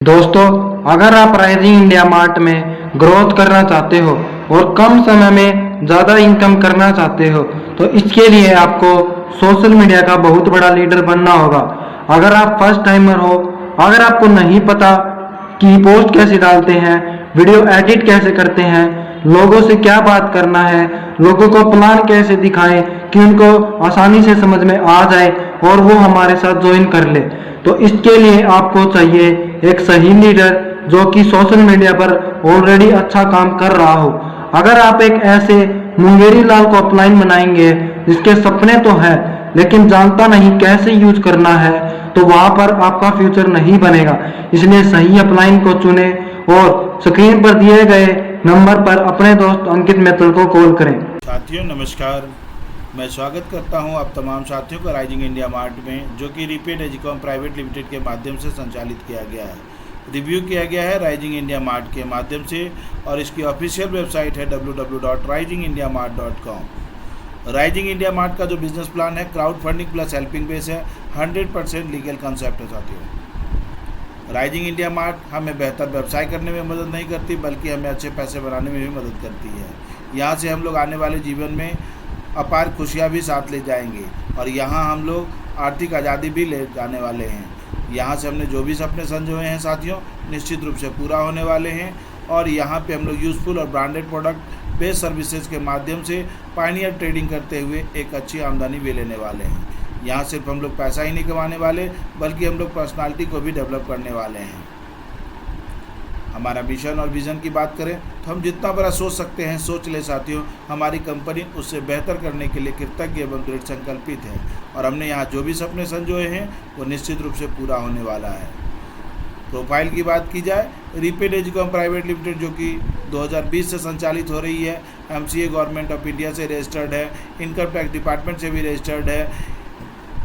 दोस्तों, अगर आप राइजिंग इंडिया मार्ट में ग्रोथ करना चाहते हो और कम समय में ज़्यादा इनकम करना चाहते हो तो इसके लिए आपको सोशल मीडिया का बहुत बड़ा लीडर बनना होगा। अगर आप फर्स्ट टाइमर हो, अगर आपको नहीं पता कि पोस्ट कैसे डालते हैं, वीडियो एडिट कैसे करते हैं, लोगों से क्या बात करना है, लोगों को प्लान कैसे दिखाएं कि उनको आसानी से समझ में आ जाए और वो हमारे साथ ज्वाइन कर ले, तो इसके लिए आपको चाहिए एक सही लीडर जो कि सोशल मीडिया पर ऑलरेडी अच्छा काम कर रहा हो। अगर आप एक ऐसे मुंगेरी लाल को अपलाइन बनाएंगे जिसके सपने तो हैं लेकिन जानता नहीं कैसे यूज करना है, तो वहां पर आपका फ्यूचर नहीं बनेगा। इसलिए सही अपलाइन को चुने और स्क्रीन पर दिए गए नंबर पर अपने दोस्त अंकित मित्तल को कॉल करें। साथियों नमस्कार, मैं स्वागत करता हूं आप तमाम साथियों का राइजिंग इंडिया मार्ट में, जो कि रिपेड एजुकॉम प्राइवेट लिमिटेड के माध्यम से संचालित किया गया है। रिव्यू किया गया है राइजिंग इंडिया मार्ट के माध्यम से और इसकी ऑफिशियल वेबसाइट है www.risingindiamart.com। राइजिंग इंडिया मार्ट का जो बिजनेस प्लान है crowd funding plus helping base है, 100% लीगल कंसेप्ट है। साथियों, राइजिंग इंडिया मार्ट हमें बेहतर व्यवसाय करने में मदद नहीं करती बल्कि हमें अच्छे पैसे बनाने में भी मदद करती है। यहाँ से हम लोग आने वाले जीवन में अपार खुशियाँ भी साथ ले जाएंगे और यहाँ हम लोग आर्थिक आज़ादी भी ले जाने वाले हैं। यहाँ से हमने जो भी सपने संजोए हैं साथियों, निश्चित रूप से पूरा होने वाले हैं और यहाँ पे हम लोग यूज़फुल और ब्रांडेड प्रोडक्ट बेस्ड सर्विसेज के माध्यम से पायनियर ट्रेडिंग करते हुए एक अच्छी आमदनी भी लेने वाले हैं। यहाँ सिर्फ हम लोग पैसा ही नहीं कमाने वाले बल्कि हम लोग पर्सनालिटी को भी डेवलप करने वाले हैं। हमारा मिशन और विज़न की बात करें तो हम जितना बड़ा सोच सकते हैं सोच ले साथियों, हमारी कंपनी उससे बेहतर करने के लिए कृतज्ञ एवं दृढ़ संकल्पित है और हमने यहाँ जो भी सपने संजोए हैं वो निश्चित रूप से पूरा होने वाला है। प्रोफाइल की बात की जाए, रिपेड एजुकॉम प्राइवेट लिमिटेड जो कि 2020 से संचालित हो रही है, MCA गवर्नमेंट ऑफ इंडिया से रजिस्टर्ड है, इनकम टैक्स डिपार्टमेंट से भी रजिस्टर्ड है,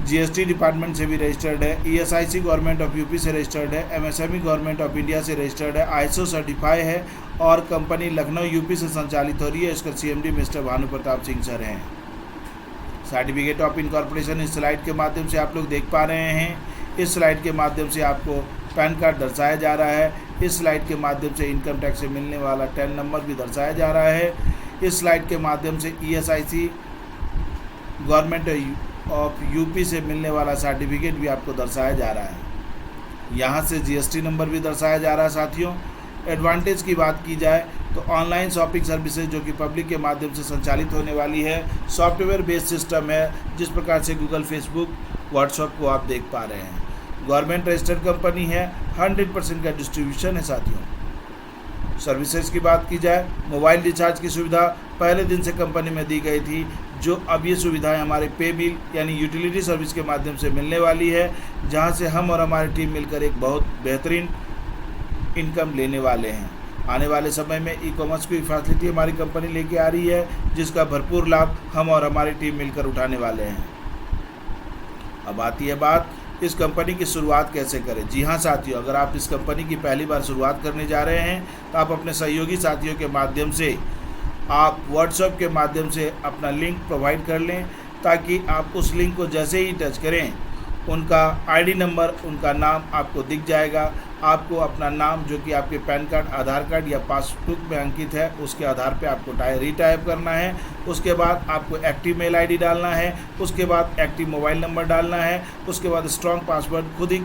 GST डिपार्टमेंट से भी रजिस्टर्ड है, ESIC गवर्नमेंट ऑफ यूपी से रजिस्टर्ड है, MSME गवर्नमेंट ऑफ इंडिया से रजिस्टर्ड है, ISO सर्टिफाई है और कंपनी लखनऊ यूपी से संचालित हो रही है। इसका CMD mister Bhanu Pratap Singh sir हैं। सर्टिफिकेट ऑफ इनकॉर्पोरेशन इस स्लाइड के माध्यम से आप लोग देख पा रहे हैं। इस स्लाइड के माध्यम से आपको पैन कार्ड दर्शाया जा रहा है। इस स्लाइड के माध्यम से इनकम टैक्स से मिलने वाला 10 नंबर भी दर्शाया जा रहा है। इस स्लाइड के माध्यम से ESIC गवर्नमेंट ऑफ यूपी से मिलने वाला सर्टिफिकेट भी आपको दर्शाया जा रहा है। यहाँ से GST नंबर भी दर्शाया जा रहा है। साथियों, एडवांटेज की बात की जाए तो ऑनलाइन शॉपिंग सर्विसेज जो कि पब्लिक के माध्यम से संचालित होने वाली है, सॉफ्टवेयर बेस्ड सिस्टम है, जिस प्रकार से गूगल, फेसबुक, व्हाट्सएप को आप देख पा रहे हैं। गवर्नमेंट रजिस्टर्ड कंपनी है, 100% का डिस्ट्रीब्यूशन है। साथियों, सर्विसेज की बात की जाए, मोबाइल रिचार्ज की सुविधा पहले दिन से कंपनी में दी गई थी, जो अब ये सुविधाएं हमारे पे बिल यानी यूटिलिटी सर्विस के माध्यम से मिलने वाली है, जहां से हम और हमारी टीम मिलकर एक बहुत बेहतरीन इनकम लेने वाले हैं। आने वाले समय में ई-कॉमर्स की फैसिलिटी हमारी कंपनी लेके आ रही है, जिसका भरपूर लाभ हम और हमारी टीम मिलकर उठाने वाले हैं। अब आती है बात, इस कंपनी की शुरुआत कैसे करें। जी हाँ साथियों, अगर आप इस कंपनी की पहली बार शुरुआत करने जा रहे हैं तो आप अपने सहयोगी साथियों के माध्यम से आप व्हाट्सएप के माध्यम से अपना लिंक प्रोवाइड कर लें, ताकि आप उस लिंक को जैसे ही टच करें उनका ID नंबर, उनका नाम आपको दिख जाएगा। आपको अपना नाम जो कि आपके पैन कार्ड, आधार कार्ड या पासबुक में अंकित है उसके आधार पे आपको रीटाइप करना है। उसके बाद आपको एक्टिव मेल ID डालना है, उसके बाद एक्टिव मोबाइल नंबर डालना है, उसके बाद स्ट्रॉन्ग पासवर्ड खुद ही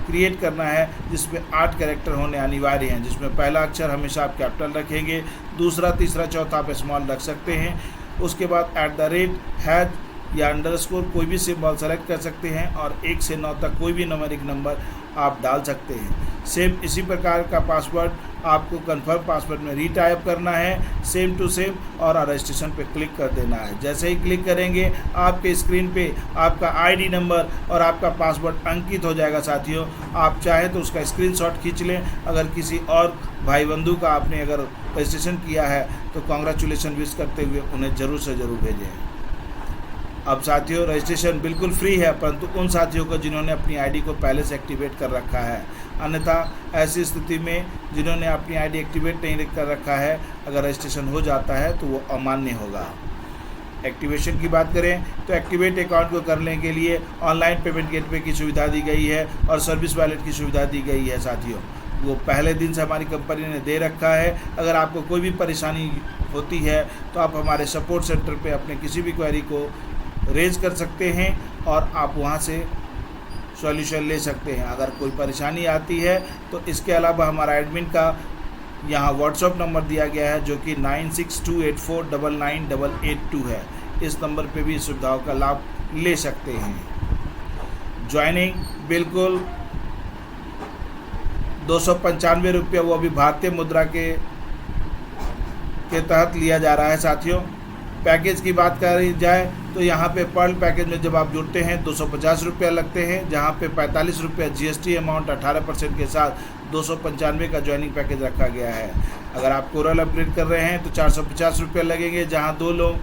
क्रिएट करना है, जिसमें 8 कैरेक्टर होने अनिवार्य हैं, जिसमें पहला अक्षर हमेशा आप कैपिटल रखेंगे, दूसरा, तीसरा, चौथा आप स्मॉल रख सकते हैं। उसके बाद @ या अंडरस्कोर कोई भी सिंबल सेलेक्ट कर सकते हैं और 1 से 9 तक कोई भी न्यूमेरिक नंबर आप डाल सकते हैं। सेम इसी प्रकार का पासवर्ड आपको कंफर्म पासवर्ड में रीटाइप करना है, सेम टू सेम, और रजिस्ट्रेशन पे क्लिक कर देना है। जैसे ही क्लिक करेंगे आपके स्क्रीन पे आपका ID नंबर और आपका पासवर्ड अंकित हो जाएगा। साथियों, आप चाहें तो उसका स्क्रीनशॉट खींच लें। अगर किसी और भाई बंधु का आपने अगर रजिस्ट्रेशन किया है तो कॉन्ग्रेचुलेसन विश करते हुए उन्हें ज़रूर से ज़रूर भेजें। अब साथियों, रजिस्ट्रेशन बिल्कुल फ्री है, परंतु उन साथियों को जिन्होंने अपनी ID को पहले से एक्टिवेट कर रखा है। अन्यथा ऐसी स्थिति में जिन्होंने अपनी ID एक्टिवेट नहीं कर रखा है, अगर रजिस्ट्रेशन हो जाता है तो वो अमान्य होगा। एक्टिवेशन की बात करें तो एक्टिवेट अकाउंट को करने के लिए ऑनलाइन पेमेंट गेटवे की सुविधा दी गई है और सर्विस वॉलेट की सुविधा दी गई है। साथियों, वो पहले दिन से हमारी कंपनी ने दे रखा है। अगर आपको कोई भी परेशानी होती है तो आप हमारे सपोर्ट सेंटर पे अपने किसी भी क्वेरी को रेज कर सकते हैं और आप वहाँ से सॉल्यूशन ले सकते हैं। अगर कोई परेशानी आती है तो इसके अलावा हमारा एडमिन का यहाँ व्हाट्सएप नंबर दिया गया है जो कि 9628499882 है। इस नंबर पे भी सुविधाओं का लाभ ले सकते हैं। ज्वाइनिंग बिल्कुल 295 रुपये, वो अभी भारतीय मुद्रा के तहत लिया जा रहा है साथियों। पैकेज की बात करी जाए तो यहाँ पे पर्ल पैकेज में जब आप जुड़ते हैं 250 रुपया लगते हैं, जहाँ पे 45 रुपया GST अमाउंट 18% के साथ 295 का ज्वाइनिंग पैकेज रखा गया है। अगर आप कोरल अपग्रेड कर रहे हैं तो 450 रुपये लगेंगे, जहाँ 2 लोग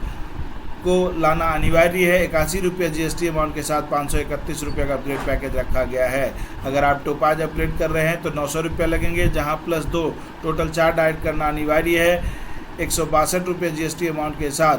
को लाना अनिवार्य है। 81 रुपये GST अमाउंट के साथ 531 रुपये का अपग्रेड पैकेज रखा गया है। अगर आप टोपाज अपग्रेड कर रहे हैं तो 900 रुपये लगेंगे, जहाँ +2 टोटल 4 डाइट करना अनिवार्य है। 162 रुपये GST अमाउंट के साथ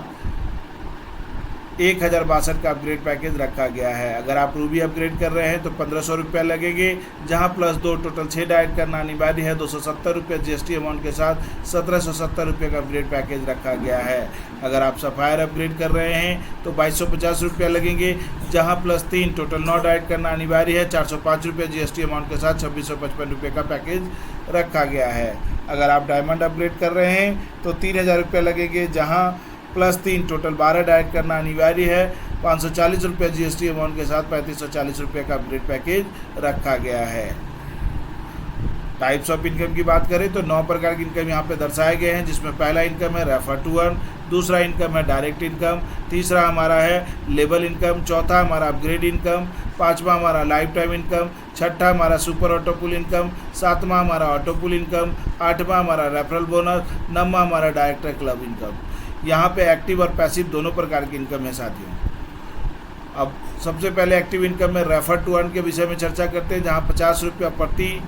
1062 का अपग्रेड पैकेज रखा गया है। अगर आप रूबी अपग्रेड कर रहे हैं तो 1500 रुपये लगेंगे, जहां +2 टोटल 6 डाइट करना अनिवार्य है। 270 रुपये GST अमाउंट के साथ 1770 रुपये का अपग्रेड पैकेज रखा गया है। अगर आप सफ़ायर अपग्रेड कर रहे हैं तो 2250 रुपये लगेंगे, जहां +3 टोटल 9 डाइट करना अनिवार्य है। 405 रुपये GST अमाउंट के साथ 2655 रुपये का पैकेज रखा गया है। अगर आप डायमंड अपग्रेड कर रहे हैं तो 3000 रुपये लगेंगे, जहां +3 टोटल 12 डाइट करना अनिवार्य है। 540 रुपये GST अमाउंट के साथ 3540 रुपये का अपग्रेड पैकेज रखा गया है। टाइप्स ऑफ इनकम की बात करें तो 9 प्रकार की इनकम यहाँ पे दर्शाए गए हैं, जिसमें पहला इनकम है रेफर टू अर्न, दूसरा इनकम है डायरेक्ट इनकम, तीसरा हमारा है लेबल इनकम, चौथा हमारा अपग्रेड इनकम, पांचवा हमारा लाइफ टाइम इनकम, छठा हमारा सुपर ऑटोपुल इनकम, सातवां हमारा ऑटोपुल इनकम, आठवां हमारा रेफरल बोनस, नौवां हमारा डायरेक्टर क्लब इनकम। यहाँ पे एक्टिव और पैसिव दोनों प्रकार की इनकम है साथियों। अब सबसे पहले एक्टिव इनकम में रेफर टू अर्न के विषय में चर्चा करते हैं, जहाँ 50 रुपया प्रति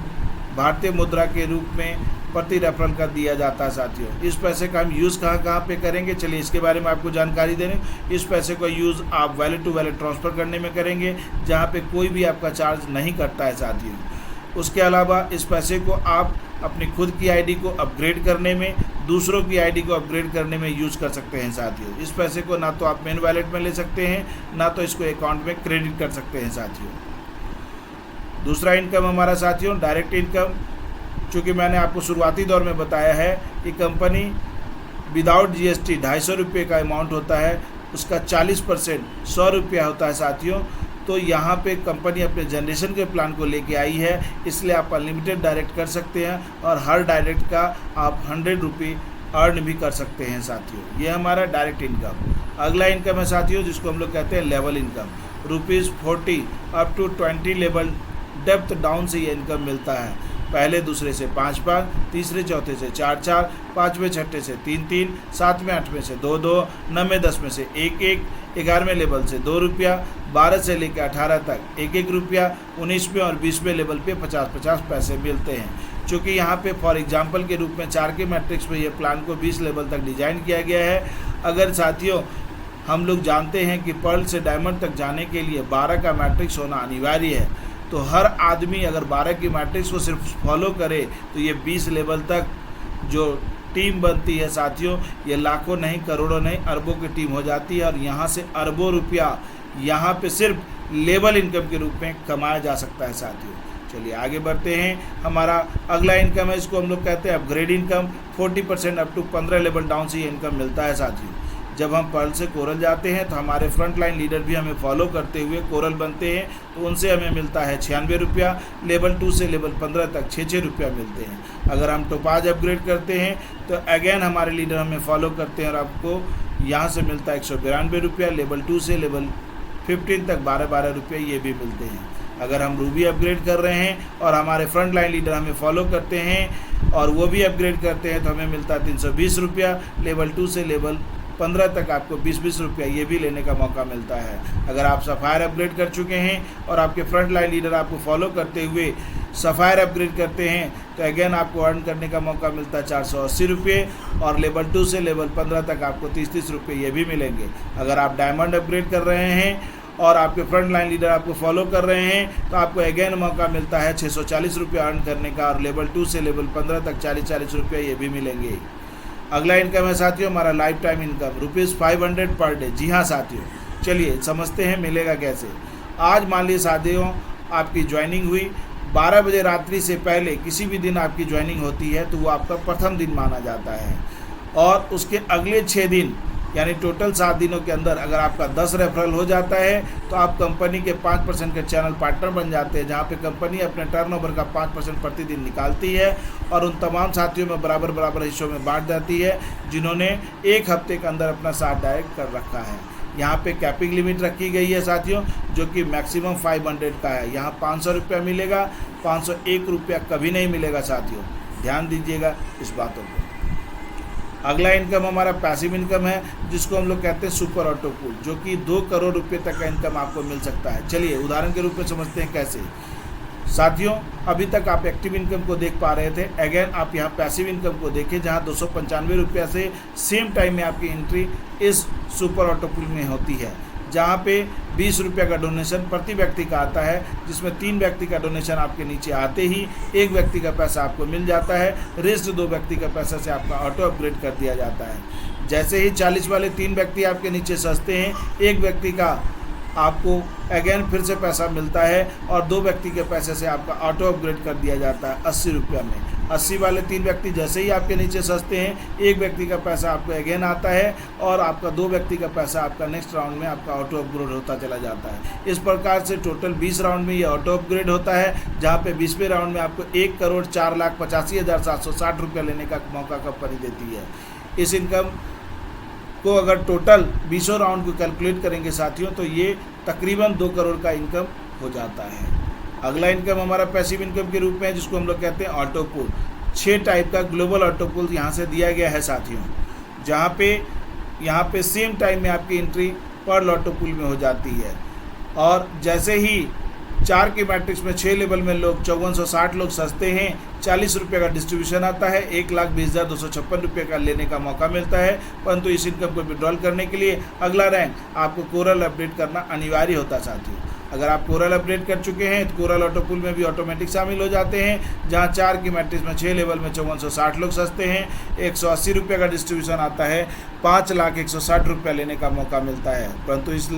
भारतीय मुद्रा के रूप में प्रति रेफरल का दिया जाता है साथियों। इस पैसे का हम यूज़ कहाँ पे करेंगे, चलिए इसके बारे में आपको जानकारी दे रहे हैं। इस पैसे का यूज़ आप वैलेट टू वैलेट ट्रांसफ़र करने में करेंगे, जहाँ पे कोई भी आपका चार्ज नहीं कटता है साथियों। उसके अलावा इस पैसे को आप अपनी खुद की आईडी को अपग्रेड करने में, दूसरों की आईडी को अपग्रेड करने में यूज़ कर सकते हैं साथियों। इस पैसे को ना तो आप मेन वैलेट में ले सकते हैं, ना तो इसको अकाउंट में क्रेडिट कर सकते हैं साथियों। दूसरा इनकम हमारा साथियों डायरेक्ट इनकम। चूँकि मैंने आपको शुरुआती दौर में बताया है कि कंपनी विदाउट GST 250 रुपये का अमाउंट होता है, उसका 40% 100 रुपया होता है साथियों। तो यहाँ पे कंपनी अपने जनरेशन के प्लान को लेके आई है, इसलिए आप अनलिमिटेड डायरेक्ट कर सकते हैं और हर डायरेक्ट का आप 100 रुपये अर्न भी कर सकते हैं साथियों। ये हमारा डायरेक्ट इनकम। अगला इनकम है साथियों जिसको हम लोग कहते हैं level income. ₹40 up to 20 level depth down से ये इनकम मिलता है। पहले दूसरे से 5-5, तीसरे चौथे से 4-4, पाँचवें छठे से 3-3, सातवें आठवें से 2-2, 9वें 10 में से 1-1, 11वें लेवल से ₹2, 12 से लेकर 18 तक 1-1 रुपया, 19वें और 20वें लेवल पे 50-50 पैसे मिलते हैं। चूँकि यहाँ पे फॉर एग्जांपल के रूप में 4 के मैट्रिक्स में ये प्लान को 20 लेवल तक डिजाइन किया गया है। अगर साथियों हम लोग जानते हैं कि पर्ल से डायमंड तक जाने के लिए 12 का मैट्रिक्स होना अनिवार्य है, तो हर आदमी अगर 12 की मैट्रिक्स को सिर्फ फॉलो करे तो ये 20 लेवल तक जो टीम बनती है साथियों, ये लाखों नहीं, करोड़ों नहीं, अरबों की टीम हो जाती है और यहाँ से अरबों रुपया यहाँ पे सिर्फ लेवल इनकम के रूप में कमाया जा सकता है साथियों। चलिए आगे बढ़ते हैं। हमारा अगला इनकम है, इसको हम लोग कहते हैं upgrade income. 40% up to 15 level down से ये इनकम मिलता है साथियों। जब हम पर्ल से कोरल जाते हैं तो हमारे फ्रंट लाइन लीडर भी हमें फॉलो करते हुए कोरल बनते हैं, तो उनसे हमें मिलता है 96 रुपया। लेवल 2 से लेवल 15 तक 6-6 रुपया मिलते हैं। अगर हम टोपाज अपग्रेड करते हैं तो अगेन हमारे लीडर हमें फॉलो करते हैं और आपको यहाँ से मिलता है 192 रुपया। लेवल 2 से लेवल 15 तक 12-12 रुपये ये भी मिलते हैं। अगर हम रूबी अपग्रेड कर रहे हैं और हमारे फ्रंट लाइन लीडर हमें फॉलो करते हैं और वो भी अपग्रेड करते हैं तो हमें मिलता है 320 रुपया। लेवल 2 से लेवल 15 तक आपको 20-20 रुपया ये भी लेने का मौका मिलता है। अगर आप सफ़ायर अपग्रेड कर चुके हैं और आपके फ्रंट लाइन लीडर आपको फॉलो करते हुए सफ़ायर अपग्रेड करते हैं तो अगेन आपको अर्न करने का मौका मिलता है 480 रुपये और लेवल 2 से लेवल 15 तक आपको 30-30 रुपये ये भी मिलेंगे। अगर आप डायमंड अपग्रेड कर रहे हैं और आपके फ्रंट लाइन लीडर आपको फॉलो कर रहे हैं तो आपको अगेन मौका मिलता है 640 रुपये अर्न करने का, और लेवल 2 से लेवल 15 तक 40-40 रुपये ये भी मिलेंगे। अगला इनकम है साथियों हमारा life time income ₹500 per day. जी हाँ साथियों, चलिए समझते हैं मिलेगा कैसे। आज मान लीजिए साथियों आपकी ज्वाइनिंग हुई 12 बजे रात्रि से पहले, किसी भी दिन आपकी ज्वाइनिंग होती है तो वो आपका प्रथम दिन माना जाता है, और उसके अगले 6 दिन यानी टोटल 7 दिनों के अंदर अगर आपका 10 रेफरल हो जाता है तो आप कंपनी के 5% के चैनल पार्टनर बन जाते हैं, जहां पे कंपनी अपने टर्नओवर का 5% प्रतिदिन निकालती है और उन तमाम साथियों में बराबर बराबर हिस्सों में बांट जाती है जिन्होंने एक हफ्ते के अंदर अपना साथ डायरेक्ट कर रखा है। यहाँ पे कैपिंग लिमिट रखी गई है साथियों, जो कि मैक्सिमम 500 का है। यहाँ 500 रुपया मिलेगा, 501 रुपया कभी नहीं मिलेगा साथियों, ध्यान दीजिएगा इस बातों को। अगला इनकम हमारा पैसिव इनकम है, जिसको हम लोग कहते हैं सुपर ऑटो पूल, जो कि 2 करोड़ रुपये तक का इनकम आपको मिल सकता है। चलिए उदाहरण के रूप में समझते हैं कैसे। साथियों अभी तक आप एक्टिव इनकम को देख पा रहे थे, अगेन आप यहाँ पैसिव इनकम को देखें, जहाँ 295 रुपया से सेम टाइम में आपकी एंट्री इस सुपर ऑटो पूल में होती है, जहाँ पे 20 रुपये का डोनेशन प्रति व्यक्ति का आता है, जिसमें 3 व्यक्ति का डोनेशन आपके नीचे आते ही 1 व्यक्ति का पैसा आपको मिल जाता है, रेस्ट 2 व्यक्ति का पैसा से आपका ऑटो अपग्रेड कर दिया जाता है। जैसे ही 40 वाले 3 व्यक्ति आपके नीचे सस्ते हैं, 1 व्यक्ति का आपको अगेन फिर से पैसा मिलता है और 2 व्यक्ति के पैसे से आपका ऑटो अपग्रेड कर दिया जाता है 80 रुपया में। 80 वाले 3 व्यक्ति जैसे ही आपके नीचे सस्ते हैं, 1 व्यक्ति का पैसा आपको अगेन आता है और आपका 2 व्यक्ति का पैसा आपका नेक्स्ट राउंड में आपका ऑटो अपग्रेड होता चला जाता है। इस प्रकार से टोटल 20 राउंड में ये ऑटो अपग्रेड होता है, जहाँ पे 20वें राउंड में आपको 1,04,85,760 रुपया लेने का मौका कंपनी देती है। इस इनकम को अगर टोटल 20 राउंड को कैलकुलेट करेंगे साथियों तो ये तकरीबन 2 करोड़ का इनकम हो जाता है। अगला इनकम हमारा पैसिव इनकम के रूप में है, जिसको हम लोग कहते हैं ऑटो पूल। 6 टाइप का ग्लोबल ऑटो पूल यहाँ से दिया गया है साथियों, जहाँ पे सेम टाइम में आपकी एंट्री पर ऑटो पूल में हो जाती है, और जैसे ही 4 के मैट्रिक्स में 6 लेवल में लोग 5460 लोग सस्ते हैं, 40 रुपये का डिस्ट्रीब्यूशन आता है, 1,20,256 रुपये का लेने का मौका मिलता है। परंतु इस इनकम को विड्रॉल करने के लिए अगला रैंक आपको कोरल अपडेट करना अनिवार्य होता है साथियों। अगर आप कोरल अपडेट कर चुके हैं तो कोरल ऑटो पूल में भी ऑटोमेटिक शामिल हो जाते हैं, जहां 4 की मैट्रिक्स में 6 लेवल में 5460 लोग सस्ते हैं, 180 रुपये का डिस्ट्रीब्यूशन आता है, 5,01,60 रुपया लेने का मौका मिलता है। परंतु इस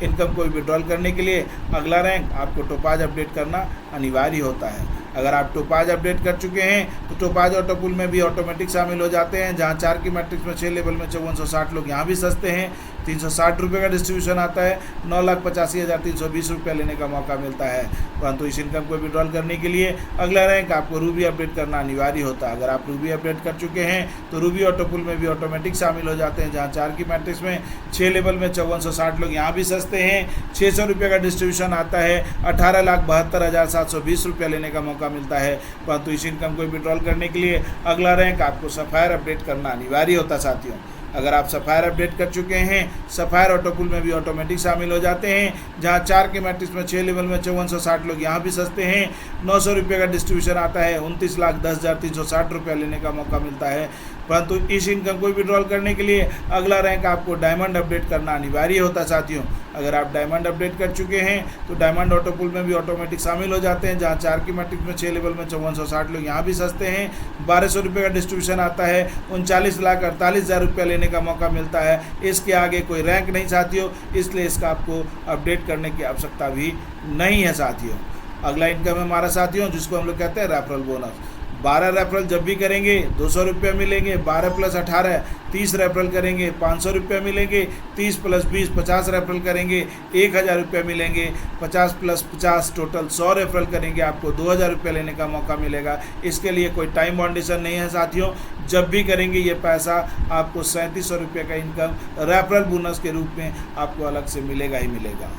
इनकम को विड्रॉल करने के लिए अगला रैंक आपको टोपाज अपडेट करना अनिवार्य होता है। अगर आप टोपाज अपडेट कर चुके हैं तो टोपाज ऑटो पूल में भी ऑटोमेटिक शामिल हो जाते हैं, जहां 4 की मैट्रिक्स में 6 लेवल में 5460 लोग यहाँ भी सस्ते हैं, 360 रुपये का डिस्ट्रीब्यूशन आता है, 9,85,320 रुपया लेने का मौका मिलता है। परंतु इस इनकम को विड्रॉल करने के लिए अगला रैंक आपको रूबी अपडेट करना अनिवार्य होता है। अगर आप रूबी अपडेट कर चुके हैं तो रूबी ऑटो पूल में भी ऑटोमेटिक शामिल हो जाते हैं, जहाँ 4 की मैट्रिक्स में 6 लेवल में 5460 लोग यहाँ भी सस्ते हैं, 600 रुपये का डिस्ट्रीब्यूशन आता है, 18,72,720 रुपया लेने का मौका मिलता है। परंतु इस इनकम को विड्रॉल करने के लिए अगला रैंक आपको सफ़ायर अपडेट करना अनिवार्य होता साथियों। अगर आप सफ़ायर अपडेट कर चुके हैं, सफ़ायर ऑटो पूल में भी ऑटोमेटिक शामिल हो जाते हैं, जहां 4 के मैट्रिक्स में 6 लेवल में 5460 लोग यहाँ भी सस्ते हैं, 900 रुपये का डिस्ट्रीब्यूशन आता है, 29,10,360 रुपया लेने का मौका मिलता है। परंतु इस इनकम को विड्रॉल करने के लिए अगला रैंक आपको डायमंड अपडेट करना अनिवार्य होता है साथियों। अगर आप डायमंड अपडेट कर चुके हैं तो डायमंड ऑटो पूल में भी ऑटोमेटिक शामिल हो जाते हैं, जहां 4 की मैट्रिक्स में 6 लेवल में 5460 लोग यहाँ भी सस्ते हैं, 1200 रुपये का डिस्ट्रीब्यूशन आता है, 39,48,000 रुपया लेने का मौका मिलता है। इसके आगे कोई रैंक नहीं साथियों, इसलिए इसका आपको अपडेट करने की आवश्यकता भी नहीं है साथियों। अगला इनकम है हमारा साथियों, जिसको हम लोग कहते हैं रेफरल बोनस। 12 रेफरल जब भी करेंगे 200 रुपये मिलेंगे, 12 + 18 30 रेफरल करेंगे 500 रुपये मिलेंगे, 30 + 20 50 रेफरल करेंगे 1,000 रुपये मिलेंगे, 50 + 50 टोटल 100 रेफरल करेंगे आपको 2,000 रुपये लेने का मौका मिलेगा। इसके लिए कोई टाइम बाउंडेशन नहीं है साथियों, जब भी करेंगे ये पैसा आपको 3700 रुपये का इनकम रेफरल बोनस के रूप में आपको अलग से मिलेगा ही मिलेगा।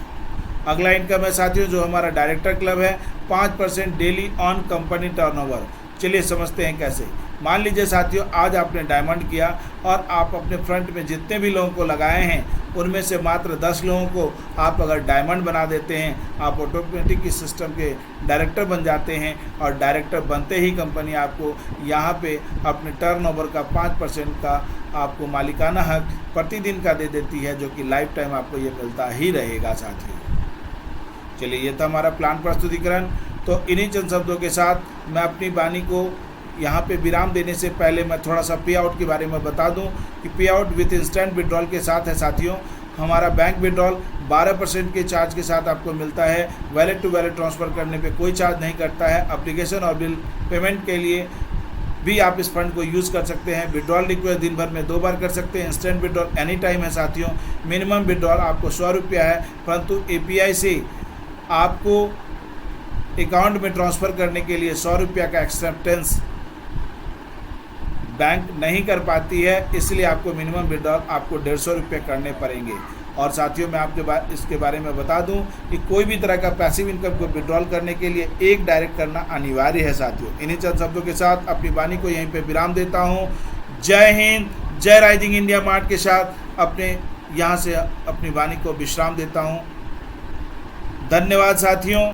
अगला इनकम है साथियों जो हमारा डायरेक्टर क्लब है, 5% डेली ऑन कंपनी टर्नओवर। चलिए समझते हैं कैसे। मान लीजिए साथियों, आज आपने डायमंड किया और आप अपने फ्रंट में जितने भी लोगों को लगाए हैं उनमें से मात्र 10 लोगों को आप अगर डायमंड बना देते हैं, आप ऑटोमेटिक इस सिस्टम के डायरेक्टर बन जाते हैं। और डायरेक्टर बनते ही कंपनी आपको यहाँ पे अपने टर्नओवर का 5% का आपको मालिकाना हक प्रतिदिन का दे देती है, जो कि लाइफ टाइम आपको ये मिलता ही रहेगा साथियों। चलिए, ये था हमारा प्लान प्रस्तुतिकरण। तो इन्हीं चंद शब्दों के साथ मैं अपनी वाणी को यहाँ पे विराम देने से पहले मैं थोड़ा सा पे आउट के बारे में बता दूं कि पे आउट विथ इंस्टेंट विड्रॉल के साथ है साथियों। हमारा बैंक विड्रॉल 12% के चार्ज के साथ आपको मिलता है। वैलेट टू वैलेट ट्रांसफ़र करने पे कोई चार्ज नहीं करता है। एप्लीकेशन और बिल पेमेंट के लिए भी आप इस फंड को यूज़ कर सकते हैं। विड्रॉल रिक्वेस्ट दिन भर में 2 बार कर सकते हैं। इंस्टेंट विड्रॉल एनी टाइम है साथियों। मिनिमम विड्रॉल आपको 100 रुपया है, परंतु API से आपको अकाउंट में ट्रांसफ़र करने के लिए 100 रुपया का एक्सेप्टेंस बैंक नहीं कर पाती है, इसलिए आपको मिनिमम विड्रॉल आपको 150 रुपये करने पड़ेंगे। और साथियों, मैं आपके इसके बारे में बता दूं कि कोई भी तरह का पैसिव इनकम को विड्रॉल करने के लिए एक डायरेक्ट करना अनिवार्य है साथियों। इन्हीं चंद शब्दों के साथ अपनी वाणी को यहीं पे विराम देता हूं। जय हिंद, जय राइजिंग इंडिया मार्ट के साथ अपने यहाँ से अपनी वाणी को विश्राम देता हूँ। धन्यवाद साथियों।